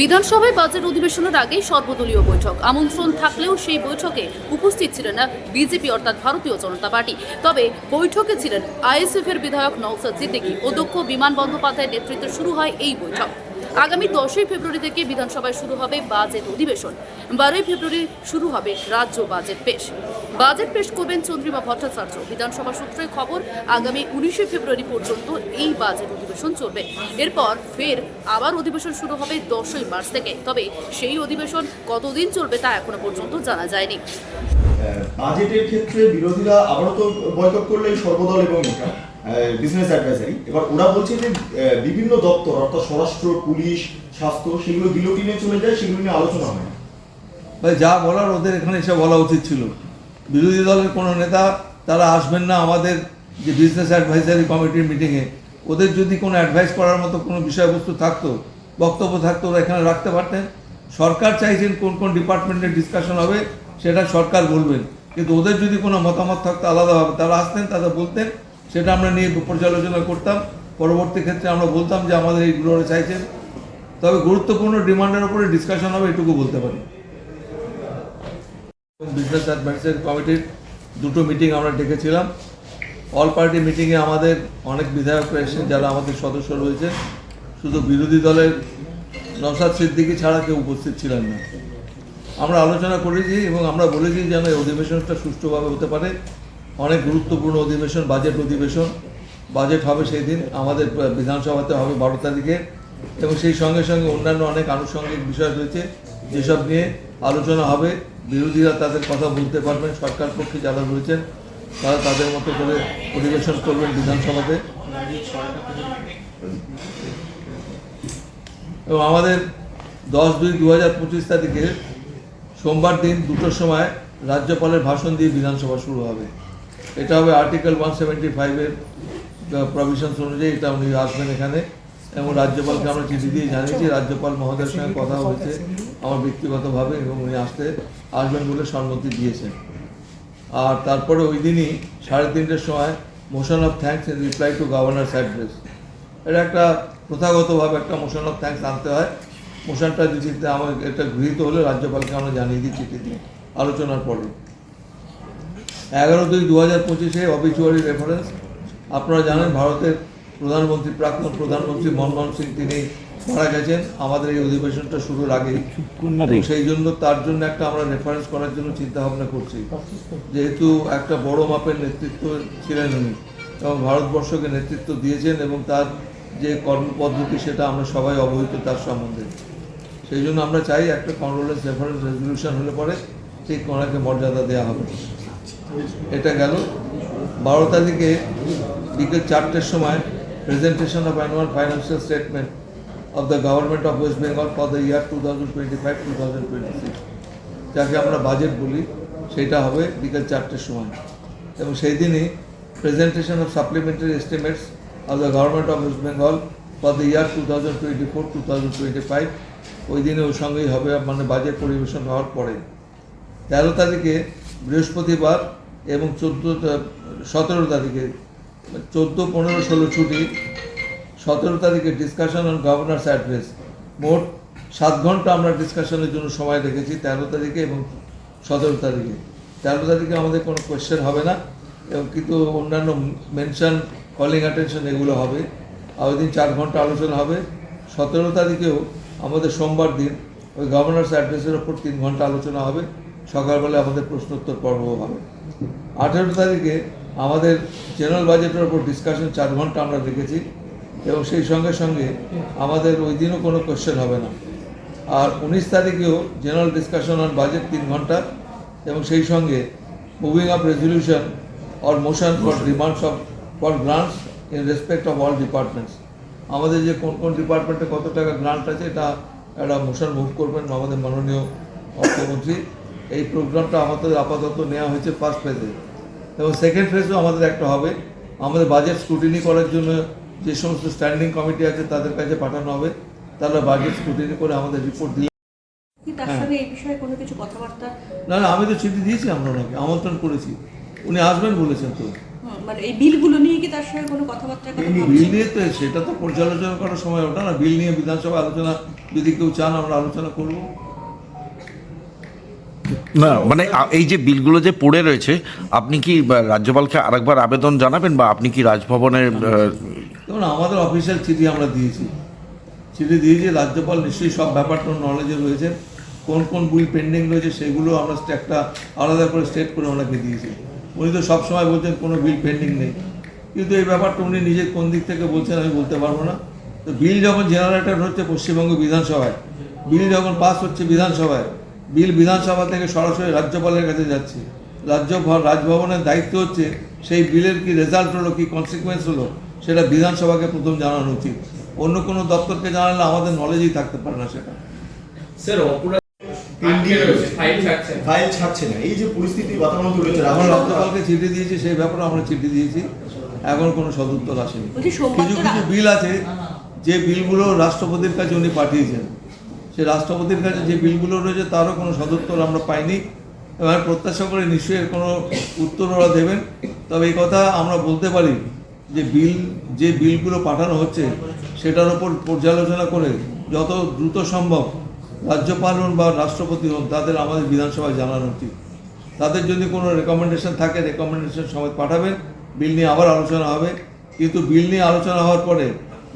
বিধানসভায় বাজেট অধিবেশনের আগেই সর্বদলীয় বৈঠক আমন্ত্রণ থাকলেও সেই বৈঠকে উপস্থিত ছিলেন না বিজেপি অর্থাৎ ভারতীয় জনতা পার্টি। তবে বৈঠকে ছিলেন আইএসএফ এর বিধায়ক নওশাদ সিদ্দিকী। অধ্যক্ষ বিমান বন্দ্যোপাধ্যায়ের নেতৃত্বে শুরু হয় এই বৈঠক। আগামী 10ই ফেব্রুয়ারি থেকে বিধানসভায় শুরু হবে বাজেট অধিবেশন। 12ই ফেব্রুয়ারি শুরু হবে রাজ্য বাজেট পেশ করবেন চন্দ্রিমা ভট্টাচার্য। বিধানসভা সূত্রে খবর, আগামী 19শে ফেব্রুয়ারি পর্যন্ত এই বাজেট অধিবেশন চলবে। এরপর ফের আবার অধিবেশন শুরু হবে 10ই মার্চ থেকে। তবে সেই অধিবেশন কতদিন চলবে তা এখনো পর্যন্ত জানা যায়নি। বাজেটের ক্ষেত্রে বিরোধীরা আবারও তো বয়কট করলে সর্বদল এবং বিজনেস অ্যাডভাইজারি। এবার ওরা বলছে যে বিভিন্ন দপ্তর অর্থাৎ স্বরাষ্ট্র, পুলিশ, স্বাস্থ্য সেগুলো গিলোটিনে চলে যায়, সেগুলো নিয়ে আলোচনা হয় না। ভাই যা বলার ওদের এখানে এসে বলা উচিত ছিল। বিরোধী দলের কোনো নেতা তারা আসবেন না আমাদের যে বিজনেস অ্যাডভাইজারি কমিটির মিটিংয়ে। ওদের যদি কোনো অ্যাডভাইস করার মতো কোনো বিষয়বস্তু থাকতো, বক্তব্য থাকতো, ওরা এখানে রাখতে পারতেন। সরকার চাইছেন কোন কোন ডিপার্টমেন্টের ডিসকাশন হবে সেটা সরকার বলবেন, কিন্তু ওদের যদি কোনো মতামত থাকতো আলাদাভাবে তারা আসতেন, তারা বলতেন, সেটা আমরা নিয়ে পর্যালোচনা করতাম। পরবর্তী ক্ষেত্রে আমরা বলতাম যে আমাদের এইগুলো চাইছেন। তবে গুরুত্বপূর্ণ ডিমান্ডের উপরে ডিসকাশন হবে এটুকু বলতে পারি। বিজনেস অ্যাডভাইজারি কমিটির দুটো মিটিং আমরা ডেকেছিলাম। অল পার্টি মিটিংয়ে আমাদের অনেক বিধায়করা এসেছেন যারা আমাদের সদস্য রয়েছে। শুধু বিরোধী দলের নওশাদ সিদ্দিকী ছাড়া কেউ উপস্থিত ছিলেন না। আমরা আলোচনা করেছি এবং আমরা বলেছি যেন এই অধিবেশনটা সুষ্ঠুভাবে হতে পারে। অনেক গুরুত্বপূর্ণ অধিবেশন, বাজেট অধিবেশন। বাজেট হবে সেই দিন আমাদের বিধানসভাতে হবে 12 তারিখে, এবং সেই সঙ্গে সঙ্গে অন্যান্য অনেক আনুষঙ্গিক বিষয় রয়েছে যেসব নিয়ে আলোচনা হবে। বিরোধীরা তাদের কথা বলতে পারবেন, সরকার পক্ষে যারা রয়েছেন তারা তাদের মতো করে অধিবেশন করবেন বিধানসভাতে। এবং আমাদের 10/2/2025 তারিখে সোমবার দিন 2টোর সময় রাজ্যপালের ভাষণ দিয়ে বিধানসভা শুরু হবে। এটা হবে আর্টিকেল 175-এর প্রভিশনস অনুযায়ী। এটা উনি আসবেন এখানে, এবং রাজ্যপালকে আমরা চিঠি দিয়ে জানিয়েছি। রাজ্যপাল মহোদয়ের সঙ্গে কথা হয়েছে আমার ব্যক্তিগতভাবে, এবং উনি আসবেন বলে সম্মতি দিয়েছেন। আর তারপরে ওই দিনই 3:30-র সময় motion of thanks in reply to governors address. এটা একটা প্রথাগতভাবে একটা মোশন অফ থ্যাঙ্কস আনতে হয়। মোশনটা যদি আমার এটা গৃহীত হলে রাজ্যপালকে আমরা জানিয়ে দিই চিঠি দিয়ে আলোচনার পরে। 11/2/2025-এ অবিচুয়ারি রেফারেন্স। আপনারা জানেন ভারতের প্রধানমন্ত্রী, প্রাক্তন প্রধানমন্ত্রী মনমোহন সিং তিনি মারা গেছেন আমাদের এই অধিবেশনটা শুরুর আগেই। সেই জন্য তার জন্য একটা আমরা রেফারেন্স করার জন্য চিন্তা ভাবনা করছি। যেহেতু একটা বড় মাপের নেতৃত্ব ছিলেন উনি, এবং ভারতবর্ষকে নেতৃত্ব দিয়েছেন, এবং তার যে কর্মপদ্ধতি সেটা আমরা সবাই অবহিত তার সম্বন্ধে। সেই জন্য আমরা চাই একটা কন্ডোলেন্স রেফারেন্স রেজলিউশন হলে পরে ঠিক ওনাকে মর্যাদা দেওয়া হবে। এটা গেল। 12 তারিখে বিকেল 4টের সময় presentation of annual financial statement of the government of West Bengal for the year 2025-2026, যাকে আমরা বাজেট বলি, সেটা হবে বিকেল 4টের সময়। এবং সেই দিনই presentation of supplementary estimates of the government of West Bengal for the year 2024-2025, ওই দিনে ওর সঙ্গেই হবে, মানে বাজেট পরিবেশন হওয়ার পরে। 13 তারিখে বৃহস্পতিবার এবং 17 তারিখে 14, 15, 16 ছুটি। 17 তারিখে ডিসকাশন অন গভর্নরস অ্যাড্রেস। মোট 7 ঘন্টা আমরা ডিসকাশনের জন্য সময় রেখেছি 13 তারিখে এবং 17 তারিখে। 13 তারিখে আমাদের কোনো কোয়েশ্চেন হবে না, এবং কিন্তু অন্যান্য মেনশন, কলিং অ্যাটেনশন এগুলো হবে। আর ওই দিন 4 ঘন্টা আলোচনা হবে। 17 তারিখেও আমাদের সোমবার দিন ওই গভর্নরস অ্যাড্রেসের ওপর 3 ঘন্টা আলোচনা হবে। সকালবেলা আমাদের প্রশ্নোত্তর পর্বও হবে। 18 তারিখে আমাদের জেনারেল বাজেটের ওপর ডিসকাশন 4 ঘন্টা আমরা রেখেছি, এবং সেই সঙ্গে সঙ্গে আমাদের ওই দিনও কোনো কোয়েশ্চেন হবে না। আর 19 তারিখেও জেনারেল ডিসকাশন অন বাজেট 3 ঘন্টা, এবং সেই সঙ্গে moving up resolution or motion for demands of for grants in respect of all departments. আমাদের যে কোন কোন ডিপার্টমেন্টে কত টাকা গ্রান্ট আছে এটা একটা মোশন মুভ করবেন আমাদের মাননীয় অর্থমন্ত্রী। এই প্রোগ্রামটা আমাদের আপাতত নেওয়া হয়েছে ফার্স্ট ফেজে, এবং সেকেন্ড ফেজও আমাদের একটা হবে। আমাদের বাজেট স্ক্রুটিনি করার জন্য যে সমস্ত স্ট্যান্ডিং কমিটি আছে তাদের কাছে পাঠানো হবে, তারা বাজেট স্ক্রুটিনি করে আমাদের রিপোর্ট দিলে। কিছু কথাবার্তা না, আমি তো চিঠি দিয়েছি, আমরা ওনাকে আমন্ত্রণ করেছি, উনি আসবেন বলেছেন। তো মানে এই বিলগুলো নিয়ে কি তার সঙ্গে কোনো কথাবার্তা বিল নিয়ে তো সেটা তো পর্যালোচনা করার সময় ওঠা না। বিল নিয়ে বিধানসভা আলোচনা যদি কেউ চান আমরা আলোচনা করব। না মানে এই যে বিলগুলো যে পড়ে রয়েছে, আপনি কি রাজ্যপালকে আরেকবার আবেদন জানাবেন, বা আপনি কি রাজভবনের দেখুন, আমাদের অফিসিয়াল চিঠি আমরা দিয়েছি, রাজ্যপাল নিশ্চয়ই সব ব্যাপারটা নলেজে রয়েছে। কোন কোন বিল পেন্ডিং রয়েছে সেগুলো আমরা একটা আলাদা করে স্টেট করে ওনাকে দিয়েছি। উনি তো সবসময় বলছেন কোনো বিল পেন্ডিং নেই, কিন্তু এই ব্যাপারটা উনি নিজে কোন দিক থেকে বলছেন আমি বলতে পারবো না। তো বিল যখন জেনারেটেড হচ্ছে পশ্চিমবঙ্গ বিধানসভায়, বিল যখন পাস হচ্ছে বিধানসভায়, বিল বিধানসভা থেকে সরাসরি রাজ্যপালের কাছে যাচ্ছে। রাজভবনের দায়িত্ব হচ্ছে সেই বিলের কি রেজাল্ট হলো, কি কনসিকুয়েন্স হলো, সেটা বিধানসভাকে প্রথম জানানো উচিত। অন্য কোনো দপ্তরকে জানালে আমাদের নলেজই থাকতে পারে না সেটা। স্যার অপরাধ ফাইল ছাড়ছে না, এই যে পরিস্থিতি বাতাবরণ তৈরি হচ্ছে, আমরা রাজ্যপালকে চিঠি দিয়েছি, সেই ব্যাপারে আমরা চিঠি দিয়েছি, এখন কোনো সদুত্তর আসেনি। কিছু কিছু বিল আছে যে বিলগুলো রাষ্ট্রপতির কাছে উনি পাঠিয়েছেন, সেই রাষ্ট্রপতির কাছে যে বিলগুলো রয়েছে তারও কোনো সদুত্তর আমরা পাইনি। এবার প্রত্যাশা করে নিশ্চয়ই এর কোনো উত্তর ওরা দেবেন। তবে এই কথা আমরা বলতে পারি যে বিলগুলো পাঠানো হচ্ছে সেটার উপর পর্যালোচনা করে যত দ্রুত সম্ভব রাজ্যপাল হন বা রাষ্ট্রপতি হন তাদের আমাদের বিধানসভায় জানানো উচিত। তাদের যদি কোনো রেকমেন্ডেশন থাকে রেকমেন্ডেশন সমেত পাঠাবেন, বিল নিয়ে আবার আলোচনা হবে। কিন্তু বিল নিয়ে আলোচনা হওয়ার পরে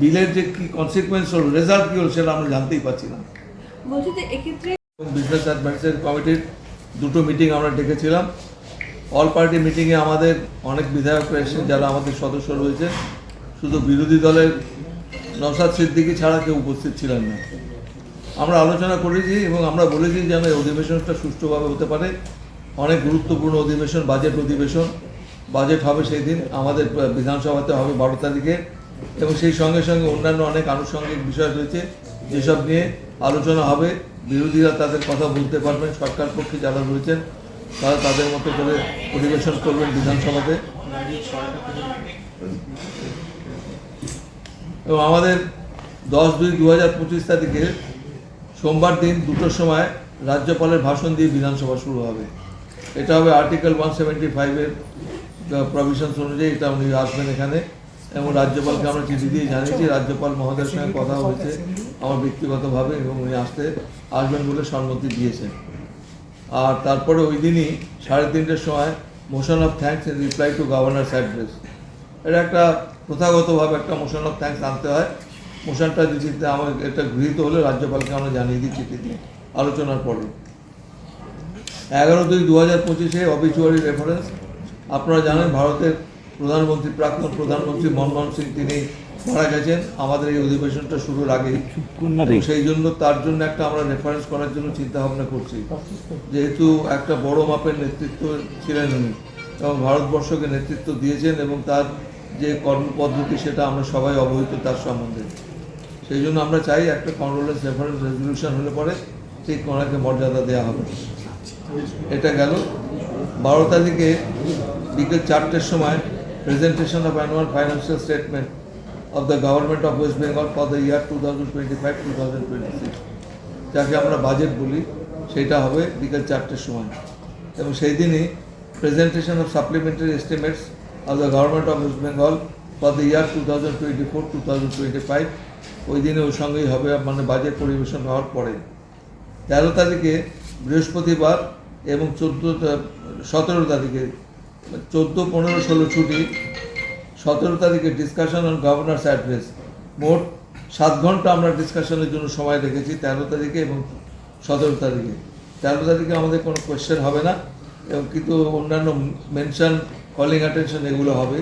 বিলের যে কী কনসিকুয়েন্স হল, রেজাল্ট কী হল, সেটা আমরা জানতেই পারছি না। বলছি যে এক্ষেত্রে বিজনেস অ্যাডভাইসারি কমিটির দুটো মিটিং আমরা ডেকেছিলাম। অল পার্টি মিটিংয়ে আমাদের অনেক বিধায়করা এসেছেন যারা আমাদের সদস্য রয়েছে, শুধু বিরোধী দলের নওশাদ সিদ্দিকী ছাড়া কেউ উপস্থিত ছিলেন না। আমরা আলোচনা করেছি এবং আমরা বলেছি যেন এই অধিবেশনটা সুষ্ঠুভাবে হতে পারে। অনেক গুরুত্বপূর্ণ অধিবেশন, বাজেট অধিবেশন, বাজেট হবে সেই দিন আমাদের বিধানসভাতে হবে 12 তারিখে, এবং সেই সঙ্গে সঙ্গে অন্যান্য অনেক আনুষঙ্গিক বিষয় রয়েছে যেসব নিয়ে আলোচনা হবে। বিরোধীরা তাদের কথা বলতে পারবেন, সরকার পক্ষে যারা রয়েছেন তারা তাদের মতো করে অধিবেশন করবেন বিধানসভাতে। এবং আমাদের 10/2/2025 তারিখে সোমবার দিন 2টোর সময় রাজ্যপালের ভাষণ দিয়ে বিধানসভা শুরু হবে। এটা হবে আর্টিকেল 175-এর প্রভিশনস অনুযায়ী এটা উনি আসবেন এখানে, এবং রাজ্যপালকে আমরা চিঠি দিয়ে জানিয়েছি। রাজ্যপাল মহোদয়ের সঙ্গে কথা হয়েছে আমার ব্যক্তিগতভাবে, এবং উনি আসবেন বলে সম্মতি দিয়েছেন। আর তারপরে ওই দিনই 3:30-র সময় motion of thanks in reply to governors address, এটা একটা প্রথাগতভাবে একটা মোশন অফ থ্যাঙ্কস আনতে হয়। মোশনটা চিঠিতে আমার এটা গৃহীত হলে রাজ্যপালকে আমরা জানিয়ে দিই চিঠি দিয়ে আলোচনার পরে। 11/2/2025-এ অবিচুয়ারি রেফারেন্স। আপনারা জানেন ভারতের প্রাক্তন প্রধানমন্ত্রী মনমোহন সিং তিনি মারা গেছেন আমাদের এই অধিবেশনটা শুরুর আগেই। সেই জন্য তার জন্য একটা আমরা রেফারেন্স করার জন্য চিন্তা ভাবনা করছি, যেহেতু একটা বড় মাপের নেতৃত্ব ছিলেন উনি এবং ভারতবর্ষকে নেতৃত্ব দিয়েছেন, এবং তার যে কর্মপদ্ধতি সেটা আমরা সবাই অবহিত তার সম্বন্ধে। সেই জন্য আমরা চাই একটা কন্ডোলেন্স রেফারেন্স রেজলিউশন হলে পরে ঠিক ওনাকে মর্যাদা দেওয়া হবে। এটা গেল। 12 তারিখে বিকেল 4টের সময় presentation of annual financial statement of the government of West Bengal for the year 2025-2026, যাকে আমরা বাজেট বলি, সেটা হবে বিকেল 4টের সময়। এবং সেই দিনই presentation of supplementary estimates of the government of West Bengal for the year 2024-2025, ওই দিনে ওর সঙ্গেই হবে, মানে বাজেট পরিবেশন হওয়ার পরে। 13 তারিখে বৃহস্পতিবার এবং 17 তারিখে 14, 15, 16 ছুটি। 17 তারিখে ডিসকাশন অন গভর্নরস অ্যাড্রেস। মোট 7 ঘন্টা আমরা ডিসকাশনের জন্য সময় রেখেছি 13 তারিখে এবং 17 তারিখে। 13 তারিখে আমাদের কোনো কোয়েশ্চেন হবে না, এবং কিন্তু অন্যান্য মেনশন, কলিং অ্যাটেনশন এগুলো হবে।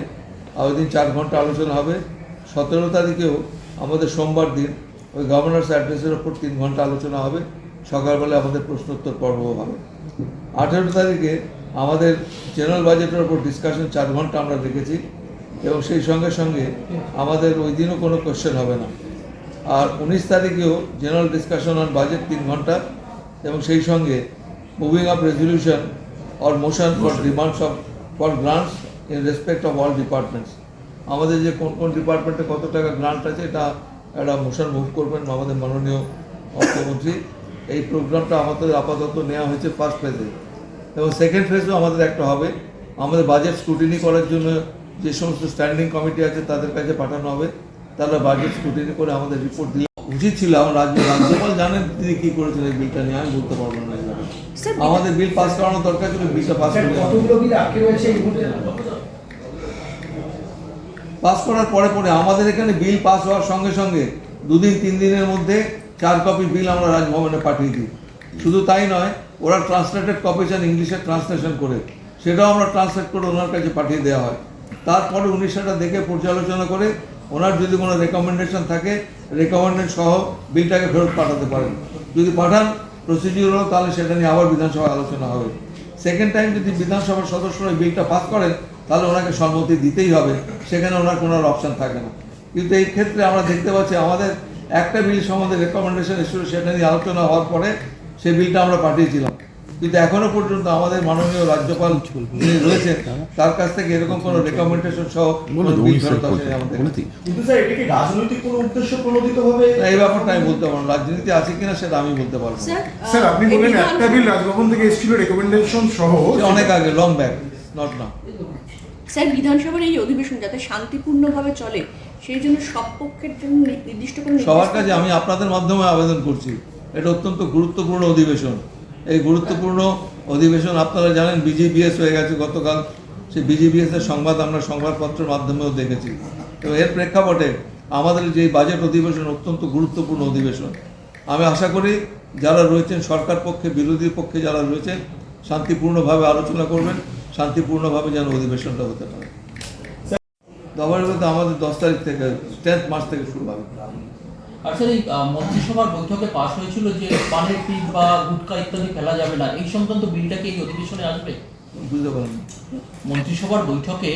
আর ওই দিন 4 ঘন্টা আলোচনা হবে। 17 তারিখেও আমাদের সোমবার দিন ওই গভর্নরস অ্যাড্রেসের ওপর 3 ঘন্টা আলোচনা হবে। সকালবেলা আমাদের প্রশ্নোত্তর পর্ব হবে। 18 তারিখে আমাদের জেনারেল বাজেটের ওপর ডিসকাশন 4 ঘন্টা আমরা রেখেছি, এবং সেই সঙ্গে সঙ্গে আমাদের ওই দিনও কোনো কোয়েশ্চেন হবে না। আর 19 তারিখেও জেনারেল ডিসকাশন অন বাজেট 3 ঘন্টা, এবং সেই সঙ্গে moving up resolution or motion for demands for grants in respect of all departments. আমাদের যে কোন কোন ডিপার্টমেন্টে কত টাকা গ্রান্ট আছে এটা একটা মোশন মুভ করবেন আমাদের মাননীয় অর্থমন্ত্রী। এই প্রোগ্রামটা আমাদের আপাতত নেওয়া হয়েছে ফার্স্ট ফেজে, এবং সেকেন্ড ফেজও আমাদের একটা হবে আমাদের বাজেট স্ক্রুটিনি করার জন্য যে সমস্ত স্ট্যান্ডিং কমিটি আছে তাদের কাছে পাঠানো হবে, তারা বাজেট স্ক্রুটিনি করে আমাদের রিপোর্ট দিলে উচিত ছিল। আমার রাজ্যপাল জানেন তিনি কী করেছেন এই বিলটা নিয়ে, আমি বলতে পারবো না। স্যার, আমাদের বিল পাস করানো দরকার ছিল, বিলটা পাস করে পাস করার পরে পরে আমাদের এখানে বিল পাস হওয়ার সঙ্গে সঙ্গে 2-3 দিনের মধ্যে 4 কপি বিল আমরা রাজভবনে পাঠিয়ে দিই। শুধু তাই নয়, ওরা ট্রান্সলেটেড কপি চান ইংলিশে ট্রান্সলেশন করে, সেটাও আমরা ট্রান্সলেট করে ওনার কাছে পাঠিয়ে দেওয়া হয়। তারপরে উনি সেটা দেখে পর্যালোচনা করে ওনার যদি কোনো রেকমেন্ডেশন থাকে রেকমেন্ডেড সহ বিলটাকে ফেরত পাঠাতে পারেন। যদি পাঠান প্রসিডিউর হলো, তাহলে সেটা নিয়ে আবার বিধানসভায় আলোচনা হবে। সেকেন্ড টাইম যদি বিধানসভার সদস্যরা এই বিলটা পাস করেন তাহলে ওনাকে সম্মতি দিতেই হবে, সেখানে ওনার কোনো অপশান থাকে না। কিন্তু এই ক্ষেত্রে আমরা দেখতে পাচ্ছি আমাদের একটা বিল সম্বন্ধে রেকমেন্ডেশন এসেছিল, সেটা নিয়ে আলোচনা হওয়ার পরে সেই বিলটা আমরা পাঠিয়েছিলাম, কিন্তু এখনো পর্যন্ত আমাদের মাননীয় রাজ্যপাল যিনি রয়েছেন তার কাছ থেকে এরকম কোনো রেকমেন্ডেশন সহ কোনো বিল ফেরত আসেনি আমাদের। কিন্তু স্যার এটা কি রাজনৈতিক কোনো উদ্দেশ্য প্রণোদিতভাবে? এই ব্যাপারটা আমি বলতে পারবো না, রাজনীতি আছে কিনা সেটা আমি বলতে পারবো না। স্যার আপনি বললেন একটা বিল রাজভবন থেকে এসেছিল রেকমেন্ডেশন সহ, সে অনেক আগে, লং ব্যাক, নট না। স্যার, বিধানসভার এই অধিবেশন যাতে শান্তিপূর্ণভাবে চলে সেই জন্য সব পক্ষের জন্য নির্দিষ্ট কোনো সবার কাছে আমি আপনাদের মাধ্যমে আবেদন করছি, এটা অত্যন্ত গুরুত্বপূর্ণ অধিবেশন। এই গুরুত্বপূর্ণ অধিবেশন আপনারা জানেন বিজিবিএস হয়ে গেছে গতকাল, সেই বিজিবিএস এর সংবাদ আমরা সংবাদপত্রের মাধ্যমেও দেখেছি। তো এর প্রেক্ষাপটে আমাদের যে বাজেট অধিবেশন অত্যন্ত গুরুত্বপূর্ণ অধিবেশন। আমি আশা করি যারা রয়েছেন সরকার পক্ষে বিরোধী পক্ষে যারা রয়েছেন শান্তিপূর্ণভাবে আলোচনা করবেন, শান্তিপূর্ণভাবে যেন অধিবেশনটা হতে পারে। দফার বলতে আমাদের 10 তারিখ থেকে 10 মার্চ থেকে শুরু হবে। আসলে এই মন্ত্রিসভার বৈঠকে পাশ হয়েছিল যে পানের পিক বা গুটকা ইত্যাদি ফেলা যাবে না, এই সংক্রান্ত বিলটা কি এই অধিবেশনে আসবে? বুঝতে পারেন মন্ত্রিসভার বৈঠকে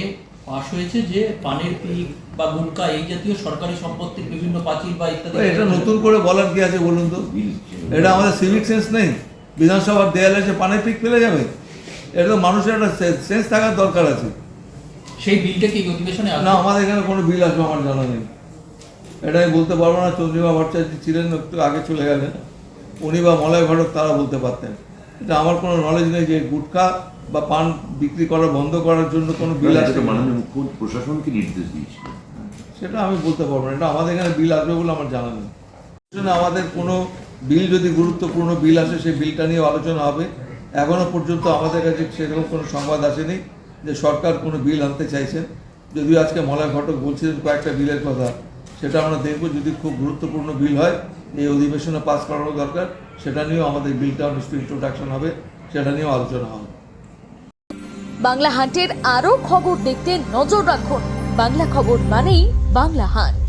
পাশ হয়েছে যে পানের পিক বা গুটকা এই জাতীয় সরকারি সম্পত্তির বিভিন্ন পাঁচিল বা ইত্যাদি। এটা নতুন করে বলার কি আছে বলুন তো? এটা আমাদের সিভিক সেন্স নেই? বিধানসভার দেয়ালে যে পানের পিক ফেলে যাবে? এটা তো মানুষের একটা সেন্স থাকার দরকার আছে। সেই বিলটা কি এই অধিবেশনে আসবে? না, আমাদের এখানে কোনো বিল আসবে আমার জানা নেই, এটা আমি বলতে পারবো না। চন্দ্রিমা ভট্টাচার্য ছিলেন, একটু আগে চলে গেলেন, উনি বা মলয় ঘটক তারা বলতে পারতেন। এটা আমার কোনো নলেজ নেই যে গুটখা বা পান বিক্রি করা বন্ধ করার জন্য কোনো বিল আসবে। মাননীয় মুখ্যমন্ত্রী প্রশাসনকে নির্দেশ দিয়েছিল, সেটা আমি বলতে পারবো না, এটা আমাদের এখানে বিল আসবে বলে আমার জানা নেই। আমাদের কোনো বিল যদি গুরুত্বপূর্ণ বিল আসে সেই বিলটা নিয়ে আলোচনা হবে। এখনো পর্যন্ত আমাদের কাছে সেরকম কোনো সংবাদ আসেনি যে সরকার কোনো বিল আনতে চাইছেন। যদিও আজকে মলয় ঘটক বলছিলেন কয়েকটা বিলের কথা, সেটা আমরা দেখব। যদি খুব গুরুত্বপূর্ণ বিল হয় এই অধিবেশনে পাস করানো দরকার, সেটা নিয়েও আমাদের বিলটাও নিশ্চয়ই ইন্ট্রোডাকশন হবে, সেটা নিয়েও আলোচনা হবে। বাংলা হান্টের আরও খবর দেখতে নজর রাখুন। বাংলা খবর মানেই বাংলা হান্ট।